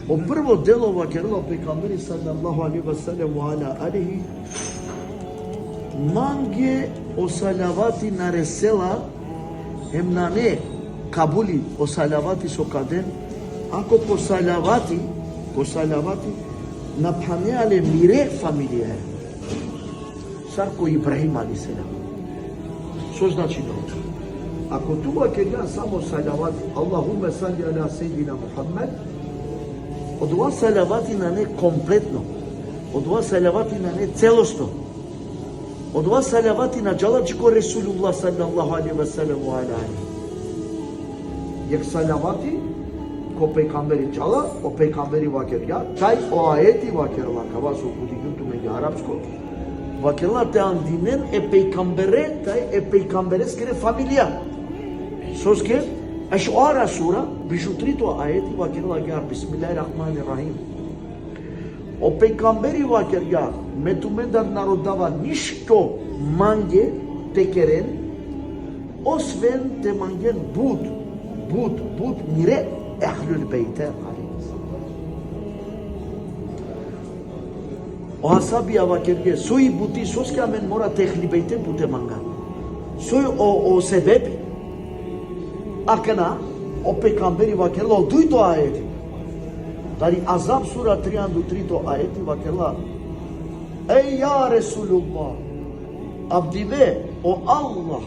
O prvo delo vakerila pejgamberi sallallahu alaihi wasallam wa ala alihi mange o salavati na resela hemnane kabuli o salavati sokaden ako po salavati na paneale mire familije Sarko Ibrahim alaihi salam. Što znači to? Ako tu vakerila samo salavati Allahumma salli ala seyyidina Muhammad, od ova salavati na ne kompletno, od ova salavati na ne celosto, od ova salavati na džalačko Resulullah sallallahu alaihi wa sallam wa alaihi. Jer salavati ko pejgamberi džala, o pejgamberi vakerja, taj o ajeti vakerla, kava su kudijutu među arapsko, vakerla te andinen pejgambere, taj pejgambere skere familija. Soske, Eš'ara sura, bišutrito ajeti vakerla gjar, bismillahirrahmanirrahim. O pejgamberi vakerja, metumendar narodava ništo mange tekeren, osven te mangen bud mire ehlül beyte. O hasabiya vakerge, soy buti soske amen mora tehli beyte bute manga. Soy o sebebi, akana o pejgamberi vakerla o duito ajeti. Dari Azab sura 33 ajeti vakerla. Ey ya Resulullah, abdive o Allah,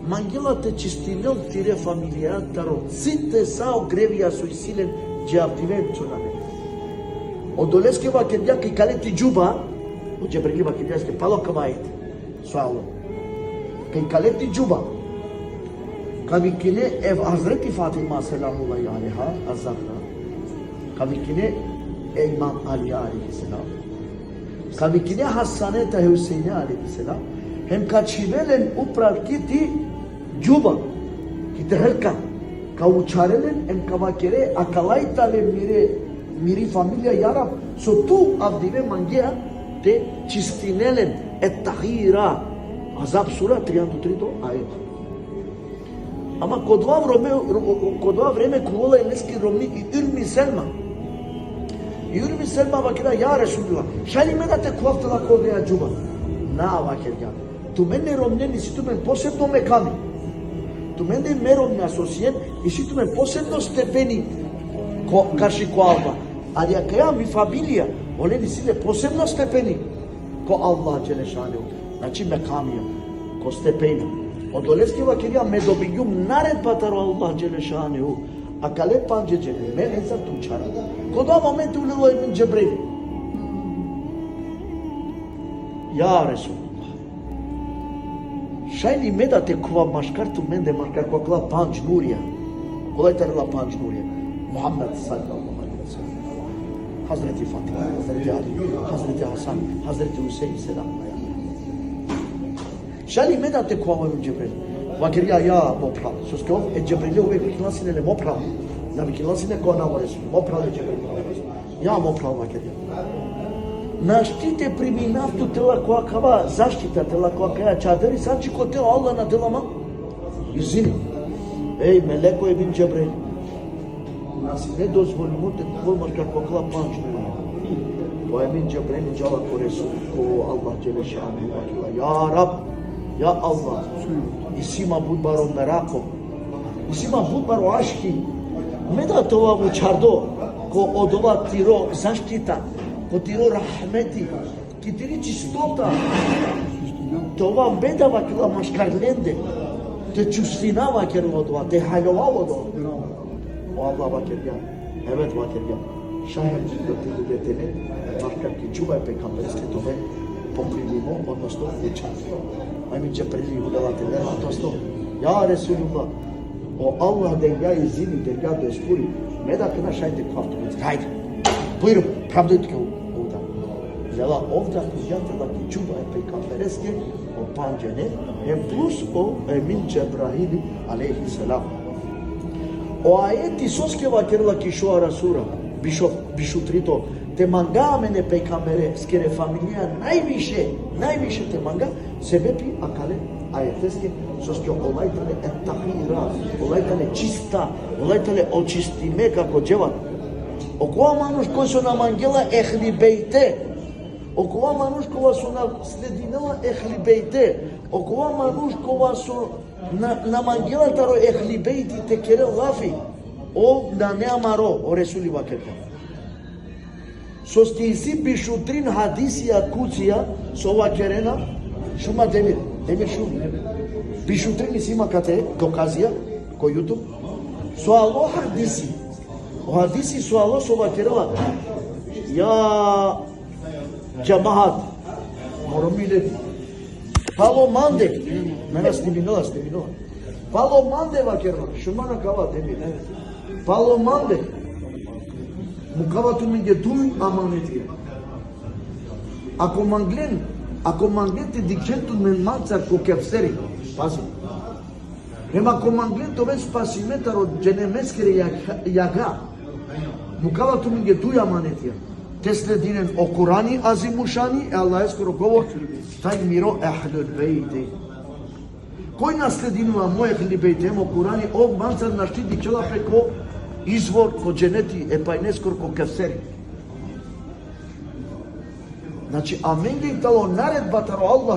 mangela te čistinel tire familija taro, site sao grevija su isilen dje abdive čuname. O doleske vakerja ki kaleti džuba, o džebrili vakerjaske palo kavajeti, sualo. Ki kaleti džuba, kavikine ev Hazreti Fatima selamullahi aleyha azahra, kavikine İmam Ali aleyhisselam, kavikine Hassaneta Hüseyin'e aleyhisselam, hem kaçivelen upravkiti džuba, ki tehelka, ka učarelen hem kavakere akalaytale miri familija Yarab, so tu avdive mangea te čistinelen et tahira, Azab sura 33 ayet. Ama kod dva vreme kuvola je neski romni i Ürmi Selma. I Ürmi Selma vakira, ja Resulullah, šalji me da te kuvaftala kod neja džuba. Na vakirja, tu mene romne nisi tu men posebno mekami. Tu mene me romne asocijen i si tu men posebno stepeni kaši ko Allah. Ali ako ja mi familija, one nisi ne posebno stepeni ko Allah Đelešanu. Znači mekamija, ko stepena. Od doleske vakirja me dobijum naredbataru Allah Đelešanu. A kale panđe Džebril, mene za tučara. Kod ova momentu ulilo je min Džebril. Ja Resulullah, šajli me da te kova maškartu mende markar kokla panđ nurija. Kolajtarila panđ nurija. Muhammed sallallahu alaihi wa sallam. Hazreti Fatima, Hazreti Ali, Hazreti Hasan, Hazreti Hüseyin selam. Šajli me da te kova min Džebril. Vakirja ja mopral. Soskov e Džebrilje uvek vikilasine le mopral. Na vikilasine ko navoresu. Mopral je Džebrilje. Ja mopral vakirja. Naštite priminaftu tela koja kava zaštita tela koja kaja čaderi sanči ko tela Allah na telama. Izini. Ej, meleko je bin Džebril. Nasi ne dozvolimo te kolmaš kako kla pančnu. To je bin Džebril džava ko Resul, ko Allah Đelešanu. Ja Rab, ja Allah. Isima budbaro merako, isima budbaro aški, me da to ova vučardo, ko od ova tiro zaštita, ko tiro rahmeti, ki tiri čistota, to ova bedava kila maškarlende, te čustinava kjer vodova, te haljova vodova. O Allah vakerja, evet vakerja, šahem da ti budete ne, maškar ki čuvaj pejgamberske tome, pokrivimo, odnosno vučardo. Ajmin Džebrili udalate odnosno, ja Resulullah, o Allah da ja izini, da ja da ispuri, me da kada šajte kvaftu, hajde, buyurun, pravdajte ovda. Zela ovda kujatela ki čuva je pejgambereske, o panđene, plus o Emin Džebrahili, alaihi salam. O ajeti soske vakerla ki šuara sura, bišutrito, te manga mene pejgambere skere familija najviše te manga sebebi akale ajeteske soske olajtale etahira, olajtale čista, olajtale očistime kako dževat. Окова мануш кој со намангела ехлибейте. Окова мануш кога со слединела ехлибейте. Окова мануш кога со намангелатаро ехлибейти текере лафи. О да не амаро, о Ресули вакерка. Со стиси бишутрин хадисија куција со вакерена, шума демир шум. Бишутрин си има кате доказија, кој YouTube. Со ало хадиси. O hadisi sualo soba kerela. Ya cemaat. Moromile. Palo mande. Mena sniminola. Palo mande va kerela. Shumana kava debi. Palo mande. Mukava tu minge duy amaneti. Ako manglen te dikjentu men mancar ko kefseri. Pazi. Ema komanglen to već spasimetaro dženemeskere jaga. Mukava tu minge duja manetija. Te sledinen o Kurani azimuşani, Allah je skoro govor, taj miro ehlul bejde. Koj nas sledinula moje ehli bejde, o Kurani, o mancar naštiti čela preko izvor ko dženeti, pa i neskor ko kefseri. Znači, a menge talo naredbataro Allah